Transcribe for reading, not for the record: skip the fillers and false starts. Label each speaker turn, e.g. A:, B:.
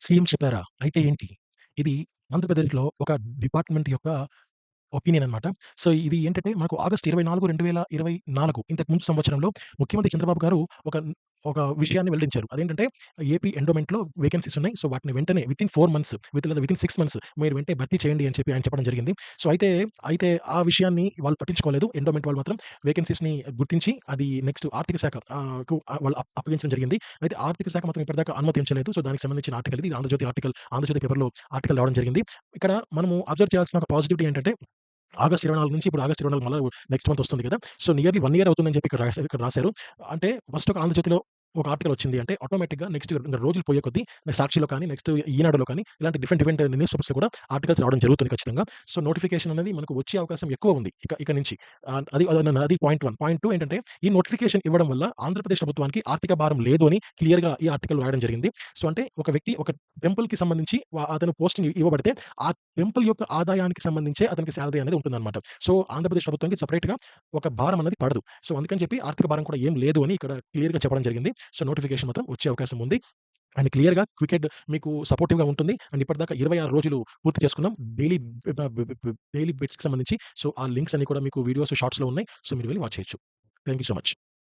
A: CM చెప్పారా? అయితే ఏంటి? ఇది ఆంధ్రప్రదేశ్‌లో ఒక డిపార్ట్‌మెంట్ యొక్క ఒపీనియన్ అనమాట. సో, ఇది ఏంటంటే మనకు ఆగస్ట్ 24, 2024 ఇంతకు ముందు సంవత్సరంలో ముఖ్యమంత్రి చంద్రబాబు గారు ఒక ఒక విషయాన్ని వెల్లడించారు. అదేంటంటే ఏపీ ఎండోమెంట్‌లో వేకెన్సీస్ ఉన్నాయి. సో, వాటిని వెంటనే వితిన్ 4 మంత్స్ లేదా వితిన్ 6 మంత్స్ మీరు వెంటనే భర్తీ చేయండి అని చెప్పి ఆయన చెప్పడం జరిగింది. సో, అయితే ఆ విషయాన్ని వాళ్ళు పట్టించుకోలేదు. ఎండోమెంట్ వాళ్ళు మాత్రం వేకెన్సీస్‌ని గుర్తించి అది నెక్స్ట్ ఆర్థిక శాఖ వాళ్ళు అప్పగించడం జరిగింది. అయితే ఆర్థిక శాఖ మాత్రం ఇప్పటిదాకా అనుమతించలేదు. సో, దానికి సంబంధించిన ఆర్టికల్ ఇది. ఆంధ్రజ్యోతి పేపర్‌లో ఆర్టికల్ రావడం జరిగింది. ఇక్కడ మనము అబ్జర్వ్ చేయాల్సిన ఒక పాజిటివిటీ ఏంటంటే ఆగస్ట్ 24 నుంచి ఇప్పుడు ఆగస్ట్ 24 మళ్ళా నెక్స్ట్ మంత్ వస్తుంది కదా! సో, నియర్లీ 1 ఇయర్ అవుతుందని చెప్పి ఇక్కడ రాసారు. అంటే ఫస్ట్ ఒక ఆంధ్రజ్యోతిలో ఒక ఆర్టికల్ వచ్చింది అంటే ఆటోమేటిక్‌గా నెక్స్ట్ ఇంక రోజులు పోయే కొద్దీ సాక్షిలో కానీ, నెక్స్ట్ ఈనాడులో కానీ ఇలాంటి డిఫరెంట్ న్యూస్ పేపర్స్‌లో కూడా ఆర్టికల్స్ రావడం జరుగుతుంది ఖచ్చితంగా. సో, నోటిఫికేషన్ అనేది మనకు వచ్చే అవకాశం ఎక్కువ ఉంది ఇక నుంచి. అది పాయింట్ 1. పాయింట్ 2 ఏంటంటే ఈ నోటిఫికేషన్ ఇవ్వడం వల్ల ఆంధ్రప్రదేశ్ ప్రభుత్వానికి ఆర్థిక భారం లేదు అని క్లియర్‌గా ఈ ఆర్టికల్ రాయడం జరిగింది. సో, అంటే ఒక వ్యక్తి ఒక టెంపుల్‌కి సంబంధించి అతను పోస్టింగ్ ఇవ్వబడితే ఆ టెంపుల్ యొక్క ఆదాయానికి సంబంధించే అతనికి సాలరీ అనేది ఉంటుందన్నమాట. సో, ఆంధ్రప్రదేశ్ ప్రభుత్వానికి సెపరేట్‌గా ఒక భారం అనేది పడదు. సో, అందుకని చెప్పి ఆర్థిక భారం కూడా ఏం లేదు అని ఇక్కడ క్లియర్‌గా చెప్పడం జరిగింది. సో, నోటిఫికేషన్ మాత్రం వచ్చే అవకాశం ఉంది. అండ్ క్లియర్‌గా క్వికెడ్ మీకు సపోర్టివ్‌గా ఉంటుంది. అండ్ ఇప్పటిదాకా 26 రోజులు పూర్తి చేసుకున్నాం. డైలీ డైలీ బిట్స్‌కి సంబంధించి. సో, ఆ లింక్స్ అన్ని కూడా మీకు వీడియోస్, షార్ట్స్‌లో ఉన్నాయి. సో, మీరు వెళ్లి వాచ్ చేయొచ్చు. Thank you so much.